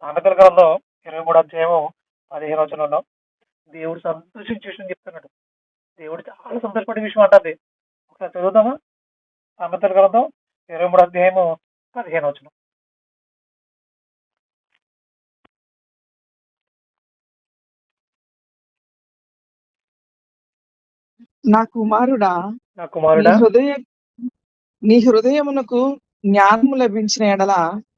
సామెతల గ్రంథం 23 అధ్యాయము 15 వచనంలో దేవుడు సంతోషించే విషయం చెప్తున్నాడు. దేవుడు చాలా సంతోషపడే విషయం అంట అది. ఒకసారి చదువుదామా? సామెతల గ్రంథం 23 అధ్యాయము 15 వచనం. నా కుమారుడా, నా నీ కుమారుడా, హృదయమునకు జ్ఞానము లభించిన ఎడల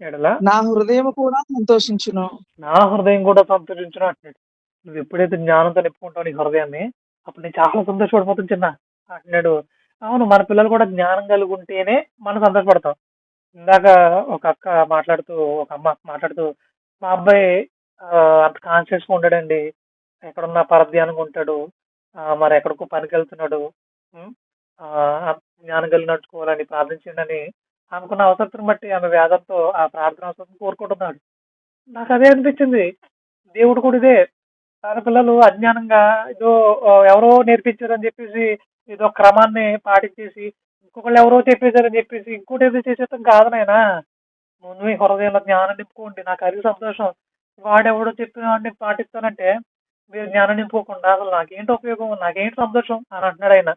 ఎడల నా హృదయము కూడా సంతోషించును. నా హృదయం కూడా సంతోషించును అంటున్నాడు. నువ్వు ఎప్పుడైతే జ్ఞానంతో నింపుకుంటావు నీ హృదయాన్ని, అప్పుడు నేను చాలా సంతోషపడిపోతుంది చిన్న అంటున్నాడు. అవును, మన పిల్లలు కూడా జ్ఞానం కలిగి ఉంటేనే మనం సంతోషపడతాం. ఇందాక ఒక ఒక అమ్మ మాట్లాడుతూ, మా అబ్బాయి అంత కాన్షియస్ గా ఉంటాడండి, ఎక్కడున్నా పరధ్యానంగా ఉంటాడు, మరి ఎక్కడికో పనికి వెళ్తున్నాడు, ఉమ్, ఆ, జ్ఞానం కలిగి నడుచుకోవాలని ప్రార్థించండి అనుకున్న అవసరం బట్టి ఆమె వేదంతో ఆ ప్రార్థన అవసరం కోరుకుంటున్నాడు. నాకు అదే అనిపించింది. దేవుడు కూడా ఇదే, తన పిల్లలు అజ్ఞానంగా ఏదో ఎవరో నేర్పించారని చెప్పేసి ఏదో క్రమాన్ని పాటించేసి, ఇంకొకళ్ళు ఎవరో చెప్పేశారని చెప్పేసి ఇంకోటి ఏదో చేసేస్తాం కాదు నాయనా. ముందు మీ హృదయంలో జ్ఞానం నింపుకోండి, నాకు అది సంతోషం. వాడెవడో చెప్పిన వాడిని పాటిస్తానంటే మీరు జ్ఞానం నింపుకోకుండా అసలు నాకేంటి ఉపయోగం, నాకేంటి సంతోషం అని అంటున్నాడు ఆయన.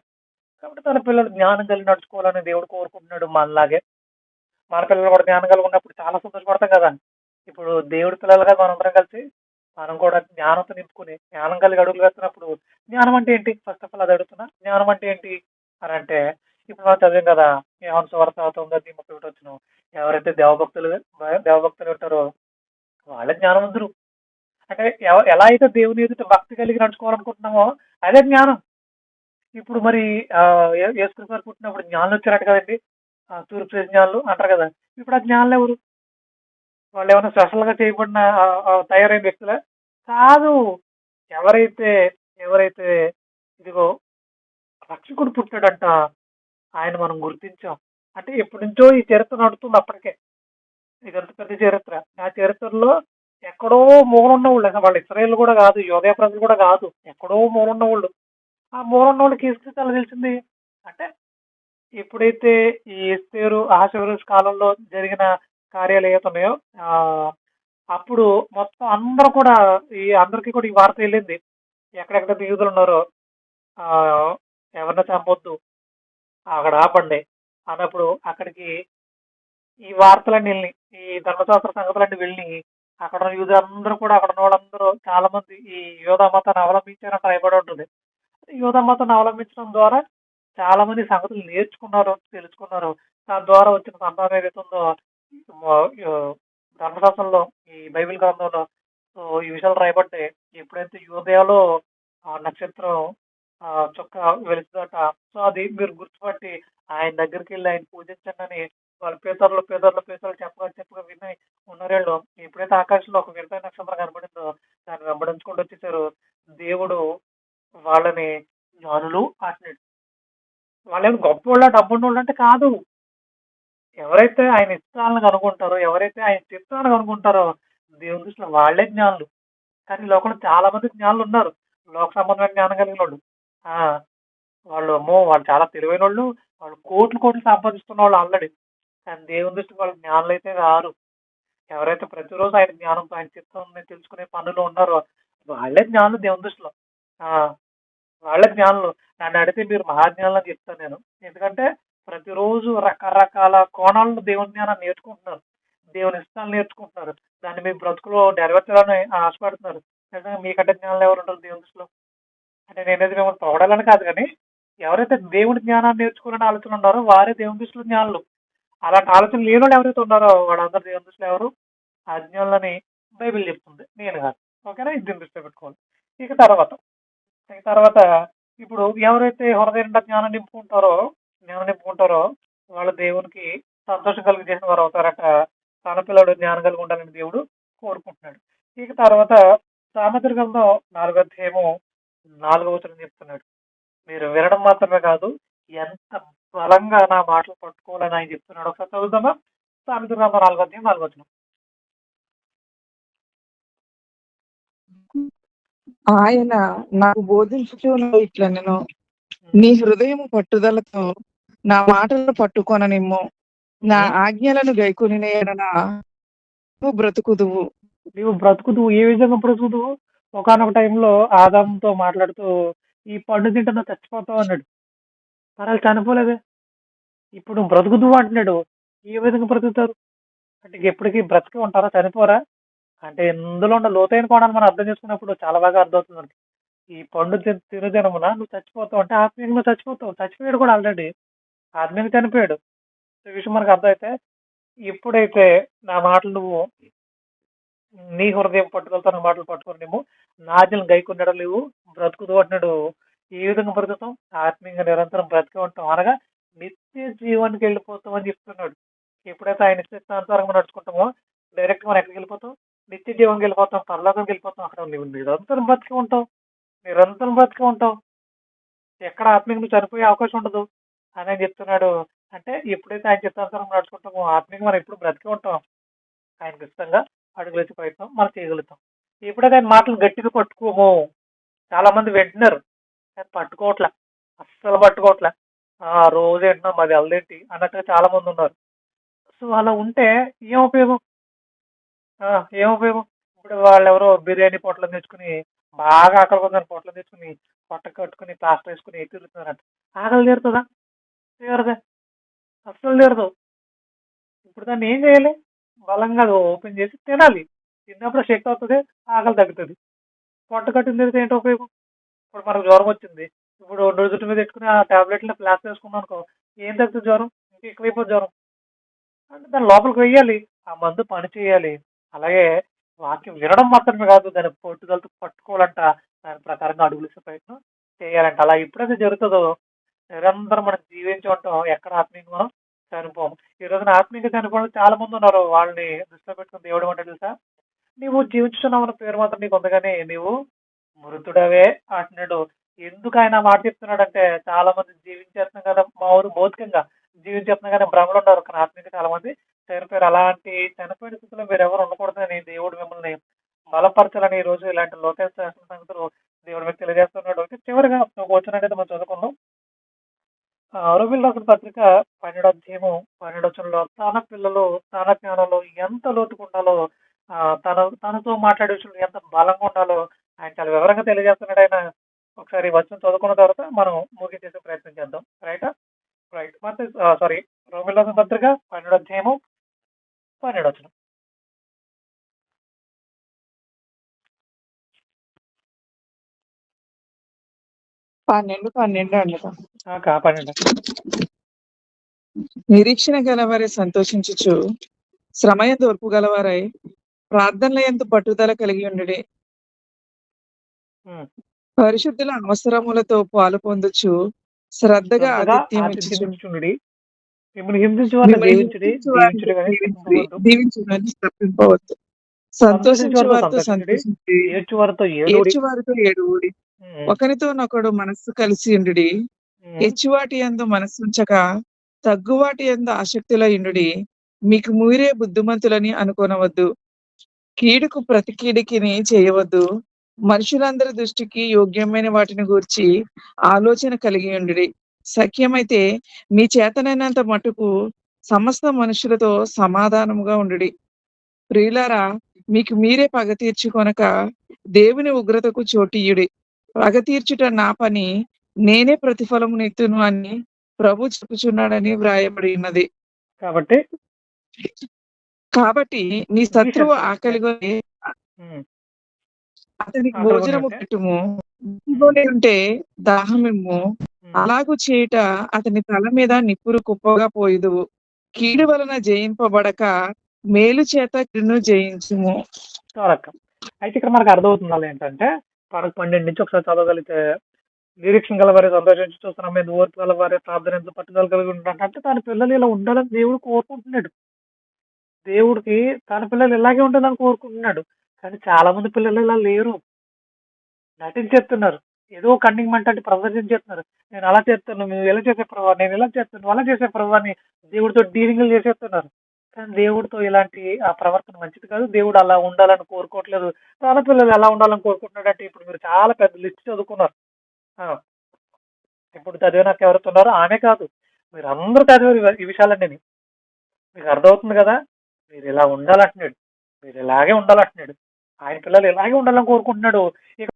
కాబట్టి తన పిల్లలు జ్ఞానం కలిగి నడుచుకోవాలని దేవుడు కోరుకుంటున్నాడు మనలాగే. మన పిల్లలు కూడా జ్ఞానం కలిగి ఉన్నప్పుడు చాలా సంతోషపడతాం కదా. ఇప్పుడు దేవుడి పిల్లలుగా మనందరం కలిసి మనం కూడా జ్ఞానంతో నింపుకుని జ్ఞానం కలిగి అడుగులు వేస్తున్నప్పుడు, జ్ఞానం అంటే ఏంటి ఫస్ట్ ఆఫ్ ఆల్ అది అడుగుతున్నా, జ్ఞానం అంటే ఏంటి అని అంటే, ఇప్పుడు మనం చదివాం కదా, యోహాను సువార్త 9:31 వచ్చిన, ఎవరైతే దేవభక్తులు ఉంటారో వాళ్ళే జ్ఞానవంతులు. అంటే ఎలా అయితే దేవుని ఎదుట భక్తి కలిగి నడుచుకోవాలనుకుంటున్నామో అదే జ్ఞానం. ఇప్పుడు మరి యేసుక్రీస్తు వారు పుట్టినప్పుడు జ్ఞానులు వచ్చారట కదండి, తూర్పు జ్ఞానులు అంటారు కదా. ఇప్పుడు ఆ జ్ఞానులు ఎవరు? వాళ్ళు ఏమైనా స్పెషల్ గా చేయబడిన తయారైన వ్యక్తులా? కాదు. ఎవరైతే ఎవరైతే ఇదిగో రక్షకుడు పుట్టాడంట, ఆయన మనం గుర్తించాం. అంటే ఎప్పటి నుంచో ఈ చరిత్ర నడుస్తుంది అప్పటికే. ఇదంత పెద్ద చరిత్ర. ఆ చరిత్రలో ఎక్కడో మూలన్న వాళ్ళు, వాళ్ళు ఇస్రాయేల్ కూడా కాదు, యోధా ప్రజలు కూడా కాదు, ఎక్కడో మూలన్న వాళ్ళు. ఆ మూలన్న వాళ్ళకి యేసుక్రీస్తు ఎలా తెలిసింది అంటే, ఎప్పుడైతే ఈ ఎస్తేరు అహష్వేరోషు కాలంలో జరిగిన కార్యాలు ఏతున్నాయో అప్పుడు మొత్తం అందరూ కూడా అందరికీ కూడా ఈ వార్త వెళ్ళింది. ఎక్కడెక్కడ యూదులు ఉన్నారో ఎవరిని చంపొద్దు, అక్కడ ఆపండి అన్నప్పుడు అక్కడికి ఈ వార్తలన్నీ వెళ్ళి, ఈ ధర్మశాస్త్ర సంగతులన్నీ వెళ్ళి, అక్కడ ఉన్న యూదులందరూ కూడా, అక్కడ ఉన్న వాళ్ళందరూ చాలా మంది ఈ యోధా మతాన్ని అవలంబించారంట రాయబడి ఉంటుంది. యోధా మతాన్ని అవలంబించడం ద్వారా చాలా మంది సంగతులు నేర్చుకున్నారు, తెలుసుకున్నారు. దాని ద్వారా వచ్చిన సంతానం ఏదైతే ఉందో ధర్మశాస్త్రంలో, ఈ బైబిల్ గ్రంథంలో ఈ విషయాలు రాయబడ్డాయి. ఎప్పుడైతే యూదయలో నక్షత్రం చొక్క వెలుస్తుందట, సో అది మీరు గుర్తుపట్టి ఆయన దగ్గరికి వెళ్ళి ఆయన పూజించండి అని వాళ్ళు పేదర్లు చెప్పగా విని ఉన్నారేళ్ళు. ఎప్పుడైతే ఆకాశంలో ఒక వింత నక్షత్రం కనబడిందో దాన్ని వెంబడించుకుంటూ వచ్చేసారు. దేవుడు వాళ్ళని జ్ఞానులు అంటున్నాడు. వాళ్ళేమో గొప్ప వాళ్ళ డబ్బున్నోళ్ళు అంటే కాదు. ఎవరైతే ఆయన ఇష్టాలను కనుక్కుంటారో, ఎవరైతే ఆయన చిత్తాలను కనుక్కుంటారో దేవుని దృష్టిలో వాళ్ళే జ్ఞానులు. కానీ లోకంలో చాలా మంది జ్ఞానులు ఉన్నారు, లోక సంబంధమైన జ్ఞానం కలిగిన వాళ్ళు. వాళ్ళు వాళ్ళు చాలా తెలివైన వాళ్ళు, వాళ్ళు కోట్లు సంపాదిస్తున్న వాళ్ళు ఆల్రెడీ. కానీ దేవుని దృష్టికి వాళ్ళు జ్ఞానులు అయితే రారు. ఎవరైతే ప్రతిరోజు ఆయన జ్ఞానంతో ఆయన చిత్తం తెలుసుకునే పనులు ఉన్నారో వాళ్ళే జ్ఞానులు దేవుని దృష్టిలో. వాళ్ళే జ్ఞానులు. నన్ను అడిగితే మీరు మహాజ్ఞానులు అని చెప్తాను నేను. ఎందుకంటే ప్రతిరోజు రకరకాల కోణాలను దేవుని జ్ఞానాన్ని నేర్చుకుంటున్నారు, దేవుని ఇష్టాలు నేర్చుకుంటున్నారు, దాన్ని మీ బ్రతుకులో నెరవేర్చాలని ఆశపడుతున్నారు. నిజంగా మీకంటే జ్ఞానాలు ఎవరు ఉంటారు దేవుని దృష్టిలో? అంటే నేనేది మిమ్మల్ని పొగడాలని కాదు, కానీ ఎవరైతే దేవుడి జ్ఞానాన్ని నేర్చుకోవాలని ఆలోచన ఉన్నారో వారే దేవుని దృష్టిలో జ్ఞానులు. అలాంటి ఆలోచన లేని వాళ్ళు ఎవరైతే ఉన్నారో వాళ్ళందరూ దేవుని దృష్టిలో ఎవరు? అజ్ఞానులని బైబిల్ చెప్తుంది, నేను కాదు. ఓకేనా? ఇది దృష్టిలో పెట్టుకోవాలి. ఇక తర్వాత ఇప్పుడు ఎవరైతే హృదయం జ్ఞానం నింపుకుంటారో వాళ్ళు దేవునికి సంతోషం కలిగి చేసిన వారు అవుతారట. తన పిల్లడు జ్ఞానం కలిగి ఉండాలని దేవుడు కోరుకుంటున్నాడు. ఇక తర్వాత సామెతల గ్రంథం 4వ అధ్యాయము 4వ వచనం చెప్తున్నాడు. మీరు వినడం మాత్రమే కాదు, ఎంత బలంగా నా మాటలు పట్టుకోవాలని ఆయన చెప్తున్నాడు. ఒకసారి చదువుతామా? సామెతల గ్రంథం 4వ అధ్యాయం 4వ వచనం. ఆయన నాకు బోధించుచు ఇట్లా నేను, నీ హృదయం పట్టుదలతో నా మాటలను పట్టుకొననిమ్ము, నా ఆజ్ఞలను గైకొని ఎడల నువ్వు బ్రతుకుదువు. నీవు బ్రతుకుదువు. ఏ విధంగా బ్రతుకుదువు? ఒకానొక టైంలో ఆదాముతో మాట్లాడుతూ, "ఈ పండు తింటే నువ్వు చచ్చిపోతావు" అన్నాడు. మరి ఆళ్ళు చనిపోలేదే. ఇప్పుడు నువ్వు బ్రతుకుదువు అంటున్నాడు. ఏ విధంగా బ్రతుకుతారు? అంటే ఎప్పటికి బ్రతికే ఉంటారా? చనిపోరా? అంటే ఇందులో ఉన్న లోతైన కోణాన్ని మనం అర్థం చేసుకున్నప్పుడు చాలా బాగా అర్థమవుతుంది మనకి. ఈ పండు తినుదినమున నువ్వు చచ్చిపోతావు అంటే ఆత్మీయంగా నువ్వు చచ్చిపోతావు. చచ్చిపోయాడు కూడా ఆల్రెడీ. ఆత్మీయంగా చనిపోయాడు. ఈ విషయం మనకు అర్థమైతే ఎప్పుడైతే నా మాటలు నువ్వు నీ హృదయం పట్టుదలతో నా మాటలు పట్టుకొని నువ్వు నా ఆజ్ఞలను గైకొనెడల నువ్వు బ్రతుకుతావు అంటున్నాడు. ఏ విధంగా బ్రతుకుతాం? ఆత్మీయంగా నిరంతరం బ్రతికే ఉంటాం. అనగా నిత్య జీవానికి వెళ్ళిపోతాం అని చెప్తున్నాడు. ఎప్పుడైతే ఆయన ఇష్టానుసారంగా నడుచుకుంటామో డైరెక్ట్ మనం ఎక్కడికి వెళ్ళిపోతాం? నిత్య జీవానికి వెళ్ళిపోతాం, పరలోకానికి వెళ్ళిపోతాం. అక్కడ నువ్వు నిరంతరం బ్రతికి ఉంటావు. నిరంతరం బ్రతికి ఉంటావు. ఎక్కడ ఆత్మీయంగా నువ్వు చనిపోయే అవకాశం ఉండదు అని ఆయన చెప్తున్నాడు. అంటే ఎప్పుడైతే ఆయన చిత్తానుసారం నడుచుకుంటామో ఆత్మీయంగా మనం ఎప్పుడు బ్రతికి ఉంటాం. ఆయనకి ఇష్టంగా అడుగులేసే ప్రయత్నం మనం చేయగలుగుతాం. ఎప్పుడైతే ఆయన మాటలు గట్టిగా పట్టుకోమో చాలా మంది వింటున్నారు కానీ పట్టుకోవట్లే, అస్సలు పట్టుకోవట్లే. రోజు వింటున్నాం మాది అల్లదేంటి అన్నట్టుగా చాలా మంది ఉన్నారు. సో అలా ఉంటే ఏం ఉపయోగం? ఏం ఉపయోగం? ఇప్పుడు వాళ్ళు ఎవరో బిర్యానీ పొట్లం తెచ్చుకుని బాగా ఆకలి కొందని పొట్లం తెచ్చుకుని పొట్ట కట్టుకుని ప్లాస్టర్ వేసుకుని తిరుగుతున్నారంట. ఆకలి తీరుతుందా? తీరదే, అస్సలు తీరదు. ఇప్పుడు దాన్ని ఏం చేయాలి? బలంగా అది ఓపెన్ చేసి తినాలి. తిన్నప్పుడు శక్తి అవుతుంది, ఆకలి తగ్గుతుంది. పొట్ట కట్టిన తిరిగితే ఏంటో ఉపయోగం? ఇప్పుడు మనకు జ్వరం వచ్చింది. ఇప్పుడు జుట్టు మీద పెట్టుకుని ఆ టాబ్లెట్లు ప్లాస్టర్ వేసుకున్నాం అనుకో, ఏం తగ్గుతుంది జ్వరం? ఇంకా ఎక్కువైపోతుంది జ్వరం. అంటే దాని లోపలికి వెయ్యాలి, ఆ మందు పని చేయాలి. అలాగే వాక్యం వినడం మాత్రమే కాదు, దాన్ని పట్టుదలతో పట్టుకోవాలంట, దాని ప్రకారంగా అడుగులు వేసే ప్రయత్నం చేయాలంట. అలా ఎప్పుడైతే జరుగుతుందో నిరంతరం మనం జీవించి ఉంటాం, ఎక్కడ ఆత్మీయంగా మనం చనిపోము. ఈ రోజున ఆత్మీయంగా చనిపోవడం చాలా మంది ఉన్నారు. వాళ్ళని దృష్టిలో పెట్టుకుని దేవుడు అంటే తెలుసా, నీవు జీవించుతున్నావు అన్న పేరు మాత్రం నీకు ఉంది కానీ నీవు మృతుడవే అంటున్నాడు. ఎందుకు ఆయన మాట చెప్తున్నాడంటే చాలా మంది జీవించేస్తున్నాం కదా మా ఊరు భౌతికంగా జీవించేస్తున్నాం కానీ భ్రమలు ఉన్నారు, కానీ ఆత్మీయంగా చాలా మంది చనిపోయారు. అలాంటి చనిపోయిన స్థితిలో మీరు ఎవరు ఉండకూడదని దేవుడు మిమ్మల్ని బలపరచాలని ఈ రోజు ఇలాంటి లోతైన శాస్త్ర సంగతులు దేవుడు మీకు తెలియజేస్తున్నాడు. ఓకే, చివరిగా ఒక వచనం అనేది మనం చదువుకుందాం. రోమిల్ రాసిన పత్రిక 12వ అధ్యాయము 12వ వచనంలో తన పిల్లలు తన జ్ఞానంలో ఎంత లోతుగా ఉండాలో, తనతో మాట్లాడే విషయంలో ఎంత బలంగా ఉండాలో ఆయన చాలా వివరంగా తెలియజేస్తున్నాడు. ఆయన ఒకసారి వచనం చదువుకున్న తర్వాత మనం ముగించేసే ప్రయత్నం చేద్దాం. రైటా? రైట్. ಮತ್ತೆ సారీ, రోమిల్ రాసిన పత్రిక 12వ అధ్యాయము 12వ వచనం. 12 అండి. కాపాడండి. నిరీక్షణ గలవారే సంతోషించుచు శ్రమయందు ఓర్పు గలవారై ప్రార్థనల యందు పట్టుదల కలిగి ఉండుడి. పరిశుద్ధుల అవసరములతో పాలు పొందుచు శ్రద్ధగా ఆతిథ్యం ఇచ్చుచుండుడి. మిమ్మల్ని హింసించు వారిని దీవించుడి, దీవించుడి కానీ తప్పింపవద్దు. దీవించుడి, తప్పింపవద్దు. సంతోషించు వారితో సంతోషించి ఏడ్చువారితో ఏడ్చువారితో ఏడువుడి. ఒకరితోనొకడు మనస్సు కలిసి ఉండుడి. హెచ్చువాటి యందు మనస్సుంచక తగ్గువాటి యందు ఆసక్తులై ఉండుడి. మీకు మీరే బుద్ధిమంతులని అనుకొనవద్దు. కీడుకు ప్రతి కీడికిని చేయవద్దు. మనుషులందరి దృష్టికి యోగ్యమైన వాటిని గూర్చి ఆలోచన కలిగి ఉండుడి. సఖ్యమైతే మీ చేతనైనంత మటుకు సమస్త మనుషులతో సమాధానముగా ఉండుడి. ప్రియులారా, మీకు మీరే పగ తీర్చుకొనక దేవుని ఉగ్రతకు చోటియ్యుడి. పగ తీర్చుట నా పని, నేనే ప్రతిఫలమునిత్తును అని ప్రభు చెప్పుచున్నాడని వ్రాయబడి ఉన్నది. కాబట్టి నీ శత్రువు ఆకలిగొని అతనికి భోజనము పెట్టుము, ఉంటే దాహమిమ్ము. అలాగు చేయుట అతని తల మీద నిప్పురు కుప్పగా పోయుదువు. కీడు వలన జయింపబడక మేలు చేత కీడును జయించుము. అయితే ఇక్కడ మనకు అర్థమవుతుంది ఏంటంటే 12 నుంచి ఒకసారి చదవగలిగితే, నిరీక్షణ గలవారి సంతోషించి చూస్తున్నాం మీద ఓర్పు గలవారి ప్రార్థన ఎంత పట్టుదల కలిగి ఉంటాడు అంటే తన పిల్లలు ఇలా ఉండాలని దేవుడు కోరుకుంటున్నాడు. దేవుడికి తన పిల్లలు ఇలాగే ఉండాలని కోరుకుంటున్నాడు. కానీ చాలా మంది పిల్లలు ఇలా లేరు, నటించేస్తున్నారు. ఏదో కన్నింగ్ మంటే ప్రదర్శన చేస్తున్నారు. నేను అలా చేస్తాను, నువ్వు ఎలా చేసే ప్రభావ, నేను ఇలా చేస్తాను, నువ్వు అలా చేసే ప్రభావాన్ని దేవుడితో డీలింగ్లు చేసేస్తున్నారు. కానీ దేవుడితో ఇలాంటి ఆ ప్రవర్తన మంచిది కాదు. దేవుడు అలా ఉండాలని కోరుకోవట్లేదు. తన పిల్లలు ఎలా ఉండాలని కోరుకుంటున్నాడు అంటే ఇప్పుడు మీరు చాలా పెద్ద లిస్ట్ చదువుకున్నారు. ఇప్పుడు చదివినాక ఎవరైతే ఉన్నారో ఆమె కాదు, మీరు అందరూ చదివారు ఈ విషయాలన్నీ. మీకు అర్థమవుతుంది కదా, మీరు ఇలా ఉండాలంటున్నాడు, మీరు ఇలాగే ఉండాలంటున్నాడు. ఆయన పిల్లలు ఇలాగే ఉండాలని కోరుకుంటున్నాడు. ఇక